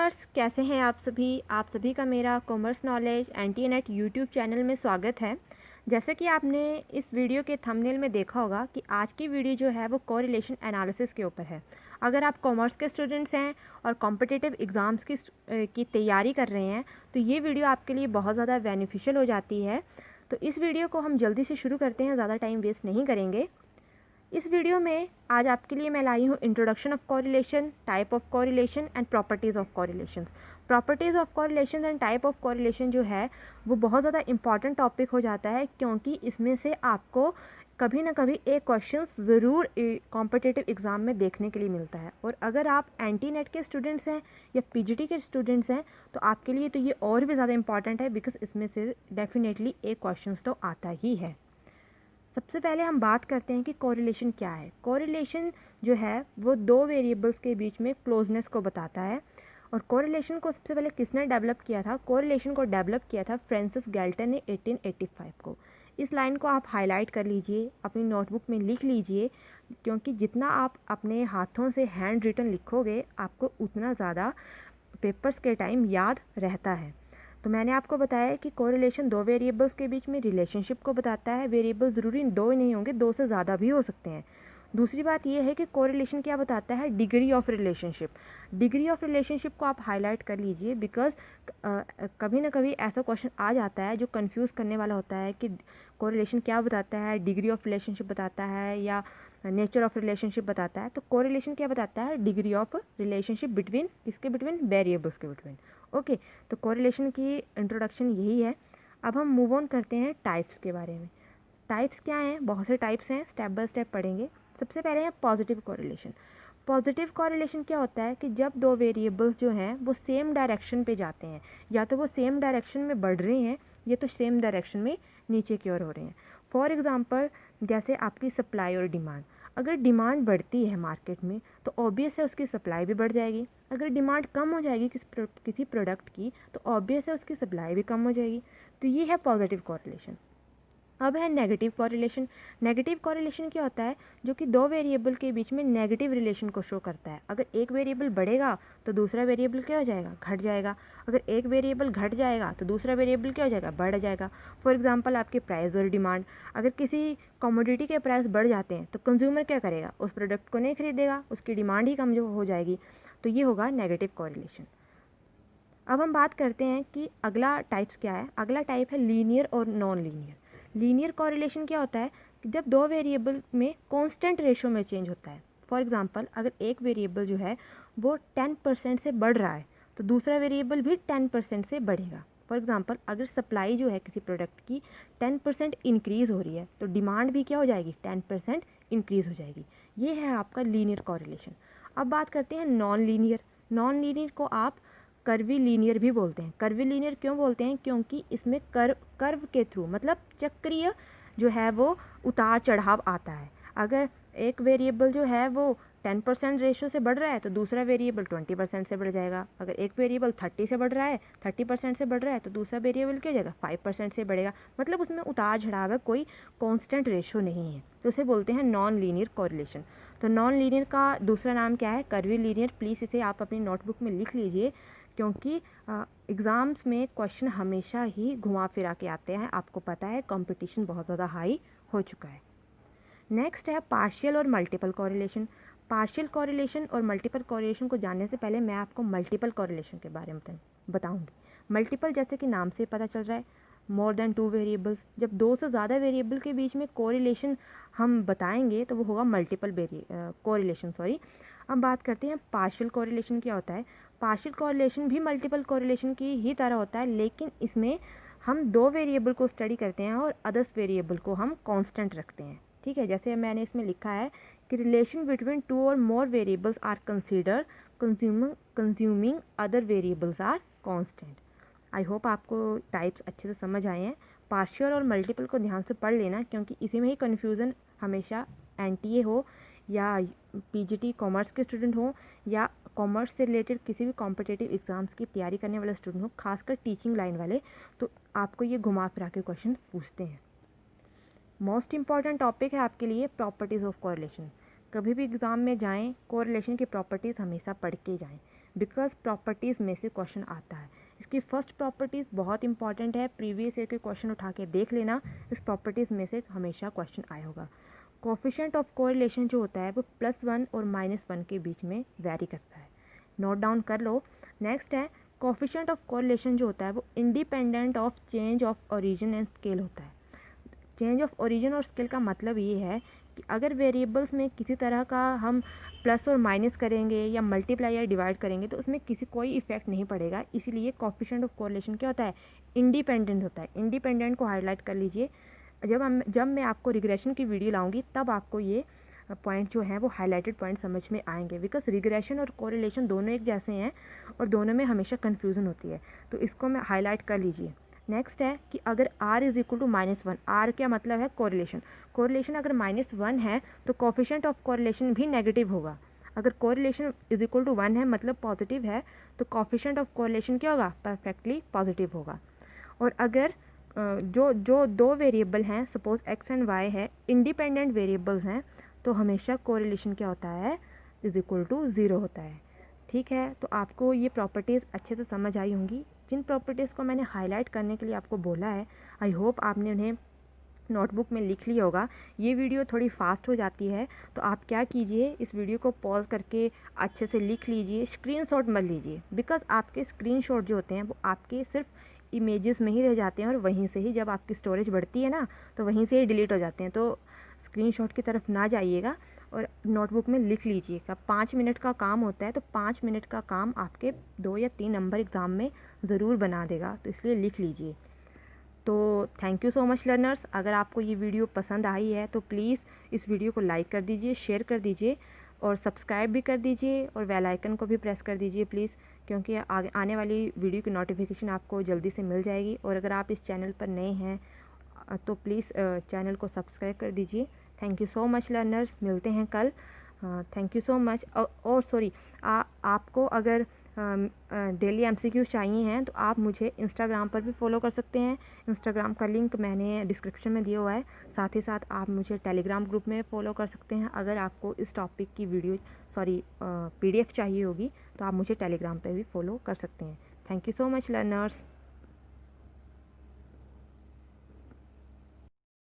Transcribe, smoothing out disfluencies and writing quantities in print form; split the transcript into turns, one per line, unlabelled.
Viewers, कैसे हैं आप सभी का मेरा कॉमर्स नॉलेज एनटीएनेट यूट्यूब चैनल में स्वागत है। जैसे कि आपने इस वीडियो के थंबनेल में देखा होगा कि आज की वीडियो जो है वो कोरिलेशन एनालिसिस के ऊपर है। अगर आप कॉमर्स के स्टूडेंट्स हैं और कॉम्पिटिटिव एग्ज़ाम्स की तैयारी कर रहे हैं तो ये वीडियो आपके लिए बहुत ज़्यादा बेनिफिशियल हो जाती है। तो इस वीडियो को हम जल्दी से शुरू करते हैं, ज़्यादा टाइम वेस्ट नहीं करेंगे। इस वीडियो में आज आपके लिए मैं लाई हूँ introduction of correlation, type of correlation and properties of correlation. Properties of correlation and type of correlation जो है वो बहुत ज़्यादा इंपॉर्टेंट टॉपिक हो जाता है, क्योंकि इसमें से आपको कभी ना कभी एक क्वेश्चन ज़रूर कॉम्पिटिटिव एग्ज़ाम में देखने के लिए मिलता है। और अगर आप एंटी नेट के स्टूडेंट्स हैं या पीजीटी के स्टूडेंट्स हैं तो आपके लिए तो ये और भी ज़्यादा इंपॉर्टेंट है, बिकॉज इसमें से डेफिनेटली एक क्वेश्चन तो आता ही है। सबसे पहले हम बात करते हैं कि कोरिलेशन क्या है। कोरिलेशन जो है वो दो वेरिएबल्स के बीच में क्लोजनेस को बताता है। और कोरिलेशन को सबसे पहले किसने डेवलप किया था? कोरिलेशन को डेवलप किया था फ्रांसिस गैल्टन ने 1885 को। इस लाइन को आप हाईलाइट कर लीजिए, अपनी नोटबुक में लिख लीजिए, क्योंकि जितना आप अपने हाथों से हैंड रिटन लिखोगे आपको उतना ज़्यादा पेपर्स के टाइम याद रहता है। तो मैंने आपको बताया कि कोरिलेशन दो वेरिएबल्स के बीच में रिलेशनशिप को बताता है। वेरिएबल ज़रूरी दो ही नहीं होंगे, दो से ज़्यादा भी हो सकते हैं। दूसरी बात यह है कि कोरिलेशन क्या बताता है? Degree of relationship. Degree of relationship को आप हाईलाइट कर लीजिए, बिकॉज कभी ना कभी ऐसा क्वेश्चन आ जाता है जो कंफ्यूज करने वाला होता है कि कोरिलेशन क्या बताता है, डिग्री ऑफ रिलेशनशिप बताता है या नेचर ऑफ रिलेशनशिप बताता है। तो कोरिलेशन क्या बताता है? डिग्री ऑफ रिलेशनशिप बिटवीन किसके बिटवीन? वेरिएबल्स के बिटवीन। ओके, तो कोरिलेशन की इंट्रोडक्शन यही है। अब हम मूव ऑन करते हैं टाइप्स के बारे में। टाइप्स क्या हैं? बहुत से टाइप्स हैं, स्टेप बाय स्टेप पढ़ेंगे। सबसे पहले है पॉजिटिव कोरिलेशन। पॉजिटिव कोरिलेशन क्या होता है कि जब दो वेरिएबल्स जो हैं वो सेम डायरेक्शन पे जाते हैं, या तो वो सेम डायरेक्शन में बढ़ रहे हैं या तो सेम डायरेक्शन में नीचे की ओर हो रहे हैं। फॉर एग्ज़ाम्पल, जैसे आपकी सप्लाई और डिमांड। अगर डिमांड बढ़ती है मार्केट में तो ऑब्वियस है उसकी सप्लाई भी बढ़ जाएगी। अगर डिमांड कम हो जाएगी किसी प्रोडक्ट की तो ऑब्वियस है उसकी सप्लाई भी कम हो जाएगी। तो ये है पॉजिटिव कोरिलेशन। अब है नेगेटिव कोरिलेशन। नेगेटिव कोरिलेशन क्या होता है? जो कि दो वेरिएबल के बीच में नेगेटिव रिलेशन को शो करता है। अगर एक वेरिएबल बढ़ेगा तो दूसरा वेरिएबल क्या हो जाएगा? घट जाएगा। अगर एक वेरिएबल घट जाएगा तो दूसरा वेरिएबल क्या हो जाएगा? बढ़ जाएगा। फॉर एग्जांपल, आपके प्राइस और डिमांड। अगर किसी कमोडिटी के प्राइस बढ़ जाते हैं तो कंज्यूमर क्या करेगा? उस प्रोडक्ट को नहीं खरीदेगा, उसकी डिमांड ही कम जो हो जाएगी। तो ये होगा नेगेटिव कोरिलेशन। अब हम बात करते हैं कि अगला टाइप्स क्या है। अगला टाइप है लीनियर और नॉन लीनियर। लीनियर कोरिलेशन क्या होता है कि जब दो वेरिएबल में कांस्टेंट रेशो में चेंज होता है। फॉर एग्जांपल, अगर एक वेरिएबल जो है वो 10% से बढ़ रहा है तो दूसरा वेरिएबल भी 10% से बढ़ेगा। फॉर एग्जांपल, अगर सप्लाई जो है किसी प्रोडक्ट की 10% इंक्रीज़ हो रही है तो डिमांड भी क्या हो जाएगी? 10% इंक्रीज़ हो जाएगी। ये है आपका लीनियर कोरिलेशन। अब बात करते हैं नॉन लीनियर। नॉन लीनियर को आप कर्वी लीनियर भी बोलते हैं। कर्वी लीनियर क्यों बोलते हैं? क्योंकि इसमें कर्व के थ्रू, मतलब चक्रीय जो है वो उतार चढ़ाव आता है। अगर एक वेरिएबल जो है वो 10% रेशो से बढ़ रहा है तो दूसरा वेरिएबल 20% से बढ़ जाएगा। अगर एक वेरिएबल 30 से बढ़ रहा है, 30% से बढ़ रहा है तो दूसरा वेरिएबल क्या हो जाएगा? 5% से बढ़ेगा। मतलब उसमें उतार चढ़ाव है, कोई कांस्टेंट रेशो नहीं है। तो उसे बोलते हैं नॉन लीनियर कोरिलेशन। तो नॉन लीनियर का दूसरा नाम क्या है? Curvy linear. प्लीज़ इसे आप अपनी नोटबुक में लिख लीजिए, क्योंकि एग्ज़ाम्स में क्वेश्चन हमेशा ही घुमा फिरा के आते हैं। आपको पता है कंपटीशन बहुत ज़्यादा हाई हो चुका है। नेक्स्ट है पार्शियल और मल्टीपल कोरिलेशन। पार्शियल कोरिलेशन और मल्टीपल कोरिलेशन को जानने से पहले मैं आपको मल्टीपल कोरिलेशन के बारे में बताऊंगी। मल्टीपल जैसे कि नाम से पता चल रहा है, मोर देन टू वेरिएबल्स। जब दो से ज़्यादा वेरिएबल के बीच में कोरिलेशन हम बताएंगे तो वो होगा मल्टीपल कोरिलेशन। अब बात करते हैं पार्शियल कोरिलेशन क्या होता है। पार्शियल कोरिलेशन भी मल्टीपल कोरिलेशन की ही तरह होता है, लेकिन इसमें हम दो वेरिएबल को स्टडी करते हैं और अदर्स वेरिएबल को हम कांस्टेंट रखते हैं। ठीक है, जैसे मैंने इसमें लिखा है कि रिलेशन बिटवीन टू और more variables are consider consuming other variables are constant. I hope आपको टाइप्स अच्छे से समझ आए हैं। पार्शियल और मल्टीपल को ध्यान से पढ़ लेना, क्योंकि इसी में ही कन्फ्यूज़न हमेशा एनटीए हो या पीजीटी कॉमर्स के स्टूडेंट हो या कॉमर्स से रिलेटेड किसी भी कॉम्पिटिटिव एग्ज़ाम्स की तैयारी करने वाले स्टूडेंट हो, खासकर टीचिंग लाइन वाले, तो आपको ये घुमा फिरा के क्वेश्चन पूछते हैं। मोस्ट इम्पॉर्टेंट टॉपिक है आपके लिए प्रॉपर्टीज़ ऑफ कोरिलेशन। कभी भी एग्ज़ाम में जाएं, कोरिलेशन की प्रॉपर्टीज़ हमेशा पढ़ के जाएं। बिकॉज प्रॉपर्टीज़ में से क्वेश्चन आता है। इसकी फर्स्ट प्रॉपर्टीज़ बहुत इंपॉर्टेंट है, प्रीवियस ईयर के क्वेश्चन उठा के देख लेना, इस प्रॉपर्टीज़ में से हमेशा क्वेश्चन आया होगा। कोफिशिएंट ऑफ कोरिलेशन जो होता है वो +1 और -1 के बीच में वेरी करता है, नोट डाउन कर लो। नेक्स्ट है कोफिशिएंट ऑफ कोरिलेशन जो होता है वो independent of change of origin and scale होता है। चेंज ऑफ ओरिजिन और स्केल का मतलब ये है कि अगर वेरिएबल्स में किसी तरह का हम प्लस और माइनस करेंगे या मल्टीप्लाई या डिवाइड करेंगे तो उसमें कोई इफेक्ट नहीं पड़ेगा, इसीलिए कोफिशिएंट ऑफ कोरिलेशन क्या होता है, इंडिपेंडेंट होता है। इंडिपेंडेंट को हाईलाइट कर लीजिए, जब मैं आपको रिग्रेशन की वीडियो लाऊंगी तब आपको ये पॉइंट जो है वो हाईलाइटेड पॉइंट समझ में आएंगे, बिकॉज रिग्रेशन और कोरिलेशन दोनों एक जैसे हैं और दोनों में हमेशा कन्फ्यूज़न होती है, तो इसको मैं हाईलाइट कर लीजिए। नेक्स्ट है कि अगर r is equal to -1, r क्या मतलब है, कोरिलेशन। कोरिलेशन अगर -1 है तो कोफिशिएंट ऑफ कोरिलेशन भी नेगेटिव होगा। अगर कोरिलेशन इज इक्वल टू 1 है मतलब पॉजिटिव है तो कोफिशिएंट ऑफ कोरिलेशन क्या होगा, परफेक्टली पॉजिटिव होगा। और अगर जो दो वेरिएबल हैं, सपोज x एंड y है, इंडिपेंडेंट वेरिएबल्स हैं, तो हमेशा कोरिलेशन क्या होता है, इज इक्वल टू 0 होता है। ठीक है, तो आपको ये प्रॉपर्टीज़ अच्छे से समझ आई होंगी। जिन प्रॉपर्टीज़ को मैंने हाईलाइट करने के लिए आपको बोला है, आई होप आपने उन्हें नोटबुक में लिख लिया होगा। ये वीडियो थोड़ी फास्ट हो जाती है तो आप क्या कीजिए, इस वीडियो को पॉज करके अच्छे से लिख लीजिए, स्क्रीनशॉट मत लीजिए, बिकॉज आपके स्क्रीनशॉट जो होते हैं वो आपके सिर्फ इमेजेस में ही रह जाते हैं और वहीं से ही जब आपकी स्टोरेज बढ़ती है ना तो वहीं से ही डिलीट हो जाते हैं। तो स्क्रीनशॉट की तरफ ना जाइएगा और नोटबुक में लिख लीजिएगा। 5 मिनट का काम होता है तो 5 मिनट का काम आपके 2 या 3 नंबर एग्ज़ाम में ज़रूर बना देगा, तो इसलिए लिख लीजिए। तो thank you so much learners. अगर आपको ये वीडियो पसंद आई है तो प्लीज़ इस वीडियो को लाइक कर दीजिए, शेयर कर दीजिए और सब्सक्राइब भी कर दीजिए और बेल आइकन को भी प्रेस कर दीजिए प्लीज़, क्योंकि आगे आने वाली वीडियो की नोटिफिकेशन आपको जल्दी से मिल जाएगी। और अगर आप इस चैनल पर नए हैं तो प्लीज़ चैनल को सब्सक्राइब कर दीजिए। Thank you so much learners, मिलते हैं कल। Thank you so much. और सॉरी, आपको अगर डेली MCQs चाहिए हैं तो आप मुझे इंस्टाग्राम पर भी फॉलो कर सकते हैं। इंस्टाग्राम का लिंक मैंने डिस्क्रिप्शन में दिया हुआ है। साथ ही साथ आप मुझे टेलीग्राम ग्रुप में फॉलो कर सकते हैं। अगर आपको इस टॉपिक की PDF चाहिए होगी तो आप मुझे टेलीग्राम पर भी फॉलो कर सकते हैं। Thank you so much learners.